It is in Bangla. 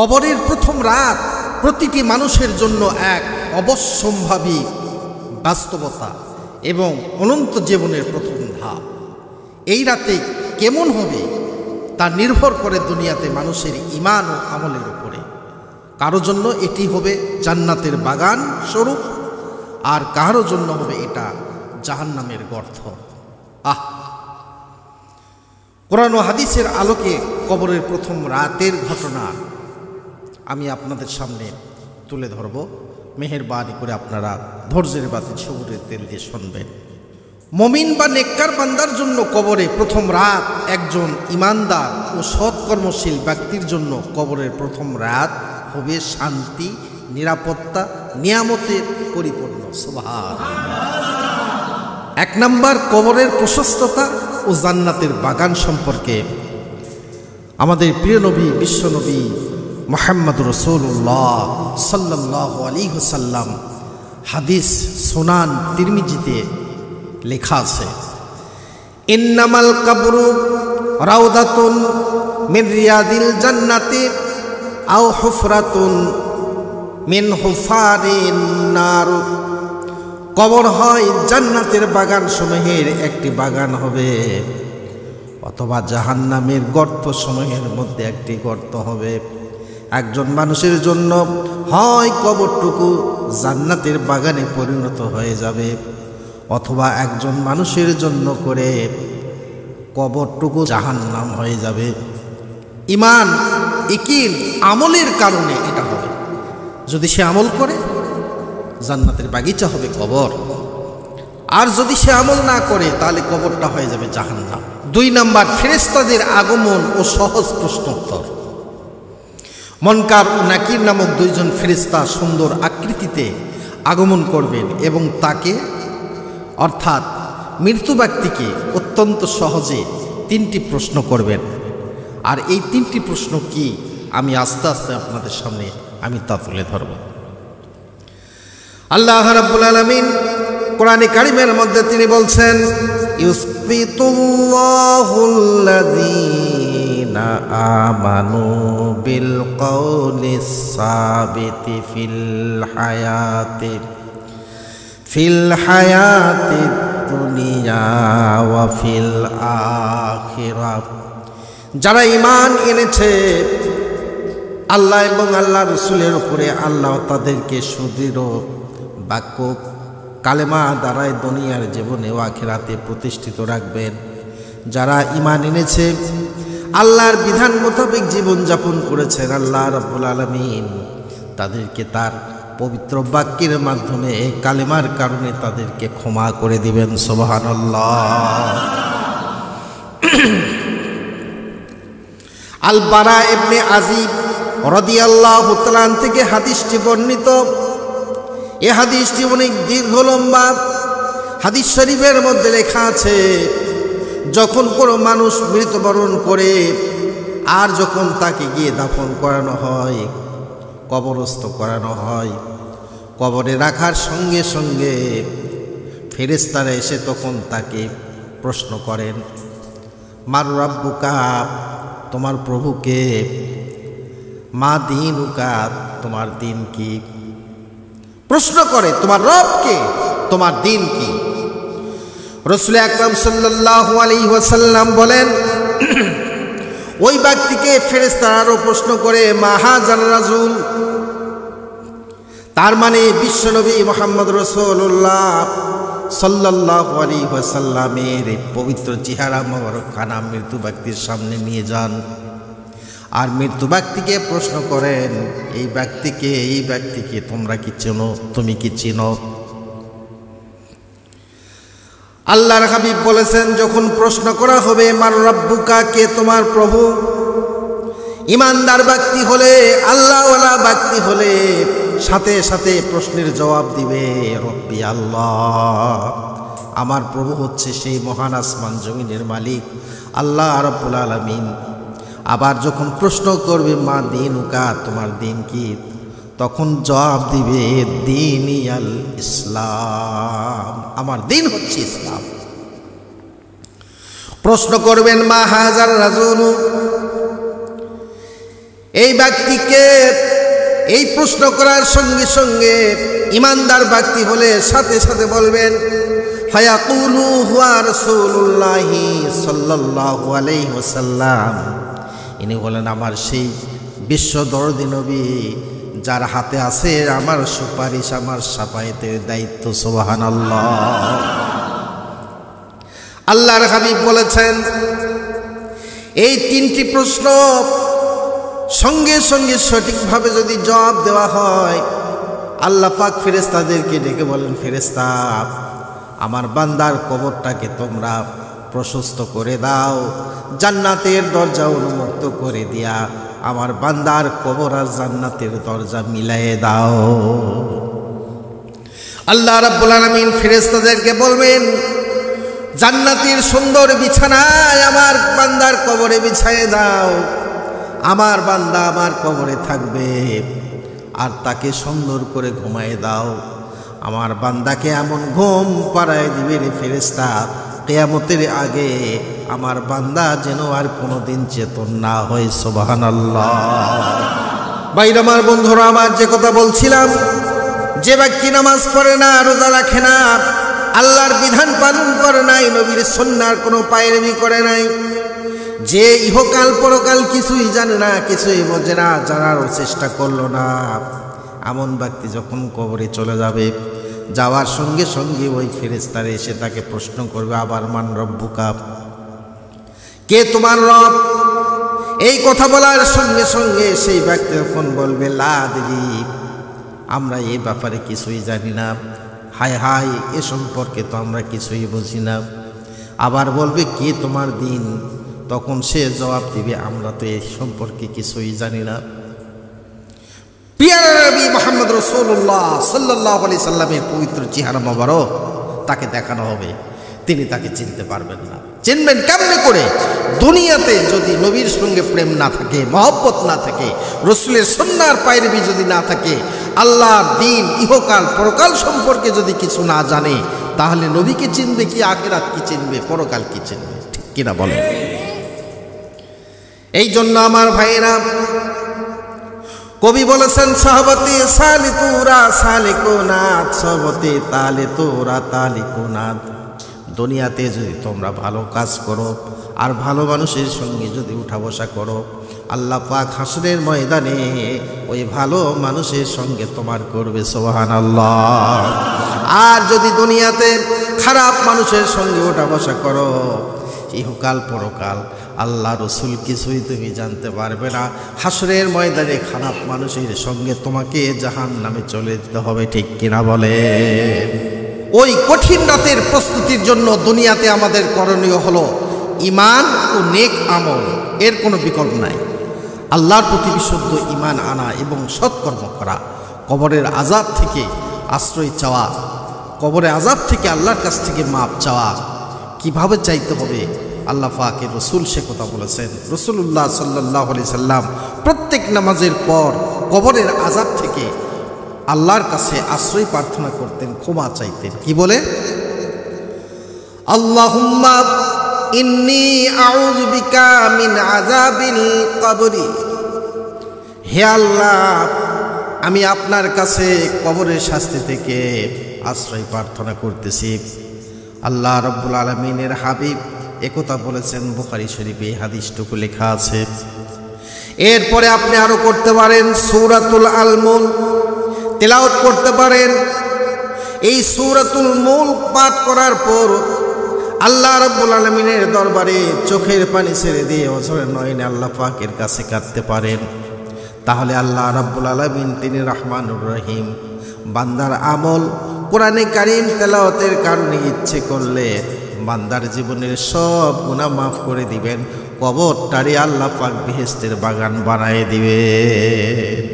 কবরের প্রথম রাত প্রতিটি মানুষের জন্য এক অবশ্যম্ভাবী বাস্তবতা এবং অনন্ত জীবনের প্রথম ধাপ। এই রাতে কেমন হবে তা নির্ভর করে দুনিয়াতে মানুষের ঈমান ও আমলের উপরে। কারো জন্য এটি হবে জান্নাতের বাগান স্বরূপ, আর কারো জন্য হবে এটা জাহান্নামের গর্ত। কোরআন ও হাদিসের আলোকে কবরের প্রথম রাতের ঘটনা আমি আপনাদের সামনে তুলে ধরব। মেহেরবানি করে আপনারা ধৈর্যের বাতি সবুরের তেল দিয়ে শুনবেন। মুমিন বা নেককার বান্দার জন্য কবরে প্রথম রাত, একজন ঈমানদার ও সৎকর্মশীল ব্যক্তির জন্য কবরের প্রথম রাত হবে শান্তি, নিরাপত্তা, নিয়ামতের পরিপূর্ণ। সুবহানাল্লাহ। এক নাম্বার, কবরের প্রশস্ততা ও জান্নাতের বাগান সম্পর্কে আমাদের প্রিয় নবী বিশ্বনবী মুহাম্মদ রাসূলুল্লাহ সাল্লাল্লাহু আলাইহি ওয়াসাল্লাম হাদিস সুনান তিরমিজিতে লেখা আছে, ইন্নামাল কবরু রাউদাতুন মিন রিয়াদিল জান্নাতি আও হুফরাতুন মিন হুফারিন নার। কবর হয় জান্নাতের বাগান সমূহের একটি বাগান হবে, অথবা জাহান্নামের গর্ত সমূহের মধ্যে একটি গর্ত হবে। একজন মানুষের জন্য হয় কবরটুকু জান্নাতের বাগানে পরিণত হয়ে যাবে, অথবা একজন মানুষের জন্য করে কবরটুকু জাহান্নাম হয়ে যাবে। ঈমান, ইয়াকিন, আমলের কারণে এটা হবে। যদি সে আমল করে জান্নাতের বাগিচা হবে কবর, আর যদি সে আমল না করে তাহলে কবরটা হয়ে যাবে জাহান্নাম। 2 নাম্বার, ফেরেশতাদের আগমন ও সহজ প্রশ্নোত্তর। মুনকার ও নাকির নামক 2 জন ফেরেশতা সুন্দর আকৃতিতে আগমন করবেন এবং তাকে অর্থাৎ মৃত্যু ব্যক্তিকে অত্যন্ত সহজে 3টি প্রশ্ন করবেন। আর এই 3টি প্রশ্ন কি আমি আস্তে আস্তে আপনাদের সামনে আমি তা তুলে ধরব। আল্লাহ রাব্বুল আলামিন কোরআনে কারিমের মধ্যে তিনি বলছেন, ইউসবিতুল্লাহুল্লাযীনা আমানু বিল কওলিস সাবিতি ফিল হায়াতিদ দুনিয়া ওয়া ফিল আখিরাহ। যারা ঈমান এনেছে আল্লাহ এবং আল্লাহ রাসূলের উপরে, আল্লাহ তাদেরকে সুদৃঢ় বাক্য কালেমা দ্বারাই দুনিয়ার জীবনে ও আখিরাতে প্রতিষ্ঠিত রাখবেন। যারা ঈমান এনেছে, আল্লাহর বিধান মোতাবেক জীবনযাপন করেছেন, আল্লাহ রাব্বুল আলামিন তাদেরকে তার পবিত্র বাক্যের মাধ্যমে কালেমার কারণে তাদেরকে ক্ষমা করে দিবেন। সুবহানাল্লাহ। আল বারা ইবনে আযিব রাদিয়াল্লাহু তাআলা থেকে হাদিসটি বর্ণিত। এই হাদিসটি অনেক দীর্ঘ লম্বা। হাদিস শরীফের মধ্যে লেখা আছে, যখন কোনো মানুষ মৃত্যুবরণ করে আর যখন তাকে গিয়ে দাফন করানো হয়, কবরস্থ করানো হয়, কবরে রাখার সঙ্গে সঙ্গে ফেরেশতারা এসে তখন তাকে প্রশ্ন করেন, মার রাব্বুকা, তোমার প্রভুকে, মা দীনুকা, তোমার দিন কি? প্রশ্ন করে তোমার রবকে, তোমার দিন কি? রাসূল আকরাম সাল্লাল্লাহু আলাইহি ওয়াসাল্লাম বলেন, ওই ব্যক্তিকে ফেরেশতারা আরো প্রশ্ন করে, মা হাযার রাজুল, তার মানে বিশ্বনবী মুহাম্মদ রাসূলুল্লাহ সাল্লাল্লাহু আলাইহি ওয়াসাল্লামের পবিত্র চেহারা মোবারকখানা মৃত্যু ব্যক্তির সামনে নিয়ে যান, আর মৃত্যু ব্যক্তিকে প্রশ্ন করেন, এই ব্যক্তিকে তোমরা কি চেনো, তুমি কি চিনো? আল্লাহর হাবিব বলেছেন, যখন প্রশ্ন করা হবে মার রাব্বুকা, কে তোমার প্রভু, ঈমানদার ব্যক্তি হলে, আল্লাহওয়ালা ব্যক্তি হলে সাথে সাথে প্রশ্নের জবাব দিবে, রব্বি আল্লাহ, আমার প্রভু হচ্ছে সেই মহান আসমান জমিনের মালিক আল্লাহ রাব্বুল আলামিন। আবার যখন প্রশ্ন করবে মা দীনুকা, তোমার দিন কি, তখন জবাব দিবে দীনিয়াল ইসলাম, আমার দিন হচ্ছে ইসলাম। প্রশ্ন করবেন মা হাযার রাজুল, এই ব্যক্তিকে এই প্রশ্ন করার সঙ্গে সঙ্গে ইমানদার ব্যক্তি হলে সাথে সাথে বলবেন ফায়াকুলু হুয়া রাসূলুল্লাহি সাল্লাল্লাহু আলাইহি ওয়াসাল্লাম, ইনি বলেন আমার সেই বিশ্ব দরদি নবী, যার হাতে আছে আমার সুপারিশ, আমার সাফায়েতের দায়িত্ব। সুবহানাল্লাহ। আল্লাহর হাবিব বলেছেন এই তিনটি প্রশ্ন সঙ্গে সঙ্গে সঠিকভাবে যদি জবাব দেওয়া হয়, আল্লাহ পাক ফেরেশতাদেরকে ডেকে বলেন, ফেরেশতা আমার বান্দার কবরটাকে তোমরা প্রশস্ত করে দাও, জান্নাতের দরজা উন্মুক্ত করে দিয়া আমার বান্দার কবর আর জান্নাতের দরজা মিলায়ে দাও। আল্লাহ রাব্বুল আলামিন ফেরেশতাদেরকে বলবেন জান্নাতের সুন্দর বিছানায় আমার বান্দার কবরে বিছায়ে দাও, আমার বান্দা আমার কবরে থাকবে, আর তাকে সুন্দর করে ঘুমায়ে দাও। আমার বান্দাকে এমন ঘুম পাড়ায় দিবে রে ফেরেশতা, কিয়ামতের আগে আমার বান্দা যেন আর কোনোদিন চেতন না হয়। সুবহানাল্লাহ। ভাইরা আমার, বন্ধুরা আমার, যে কথা বলছিলাম, যে ব্যক্তি নামাজ পড়ে না, রোজা রাখে না, আল্লাহর বিধান পালন করে নাই, নবীর সুন্নাহর কোনো পায়রামি করে নাই, যে ইহকাল পরকাল কিছুই জানে না, কিছুই বোঝে না, জানারও চেষ্টা করলো না, এমন ব্যক্তি যখন কবরে চলে যাবে, যাওয়ার সঙ্গে সঙ্গে ওই ফেরেশতারা এসে তাকে প্রশ্ন করবে আবার মান রব্বুকা, কে তোমার রব? এই কথা বলার সঙ্গে সঙ্গে সেই ব্যক্তি যখন বলবে লা আদরি, আমরা এই ব্যাপারে কিছুই জানি না, হায় হায় এ সম্পর্কে তো আমরা কিছুই বুঝি না। আবার বলবে কে তোমার দিন? তখন সে জবাব দিবে আমরা তো এই সম্পর্কে কিছুই জানি না। প্রিয় নবী মুহাম্মদ রাসূলুল্লাহ সাল্লাল্লাহু আলাইহি সাল্লামের পবিত্র চেহারা মোবারক তাকে দেখানো হবে, তিনি তাকে চিনতে পারবেন না। চিনবেন কেমনে করে? দুনিয়াতে যদি নবীর সঙ্গে প্রেম না থাকে, মহব্বত না থাকে, রসুলের সুন্নাহর পায়রামি যদি না থাকে, আল্লাহর দ্বীন ইহকাল পরকাল সম্পর্কে যদি কিছু না জানে, তাহলে নবীকে চিনবে কি, আখিরাত কি চিনবে, পরকাল কি চিনবে? ঠিক কিনা বলেন? এই জন্য আমার ভাইয়েরা, কবি বলেছেন সাহাবতে সালি তুরা সালিকুনাত, সাহাবতে তালে তোরা তালিকুনাত। দুনিয়াতে যদি তোমরা ভালো কাজ করো আর ভালো মানুষের সঙ্গে যদি উঠা বসা করো, আল্লাহ পাক হাসরের ময়দানে ওই ভালো মানুষের সঙ্গে তোমার করবে। সুবহানাল্লাহ। আর যদি দুনিয়াতে খারাপ মানুষের সঙ্গে উঠা বসা করো, ইহকাল পরকাল আল্লাহ রসুল কিছুই তুমি জানতে পারবে না। হাসরের ময়দানে খারাপ মানুষের সঙ্গে তোমাকে জাহান্নামে চলে যেতে হবে। ঠিক কিনা বলে? ওই কঠিন রাতের প্রস্তুতির জন্য দুনিয়াতে আমাদের করণীয় হলো ঈমান ও নেক আমল, এর কোনো বিকল্প নাই। আল্লাহর প্রতি বিশুদ্ধ ঈমান আনা এবং সৎকর্ম করা, কবরের আযাব থেকে আশ্রয় চাওয়া, কবরের আযাব থেকে আল্লাহর কাছ থেকে মাপ চাওয়া। কিভাবে চাইতে হবে? আল্লাহ পাকের রসুল সে কথা বলেছেন। রাসূলুল্লাহ সাল্লাল্লাহু আলাইহি সাল্লাম প্রত্যেক নামাজের পর কবরের আযাব থেকে আল্লাহর কাছে আশ্রয় প্রার্থনা করতেন, ক্ষমা চাইতেন। কি বলে? আল্লাহুম্মা ইন্নী আউযু বিকা মিন আযাবিল কবরি, হে আল্লাহ আমি আপনার কাছে কবরের শাস্তি থেকে আশ্রয় প্রার্থনা করতেছি। আল্লাহ রাব্বুল আলামিনের হাবিব একথা বলেছেন, বুখারী শরীফে এই হাদিসটুকু লেখা আছে। এরপরে আপনি আরো করতে পারেন সূরাতুল আল মুলক তেলাওয়াত করতে পারেন। এই সূরাতুল মুলক পাঠ করার পর আল্লাহ রাব্বুল আলামিনের দরবারে চোখের পানি ছেড়ে দিয়ে অঝরে নয়নে আল্লাহ পাকের কাছে কাঁদতে পারেন। তাহলে আল্লাহ রাব্বুল আলামিন তিনি রহমানুর রহিম, বান্দার আমল কোরআনে কারীম তেলাওয়াতের কারণে ইচ্ছে করলে বান্দার জীবনের সব গুনাহ মাফ করে দিবেন, কবরটারে আল্লাহ পাক বেহেশতের বাগান বানায় দিবেন।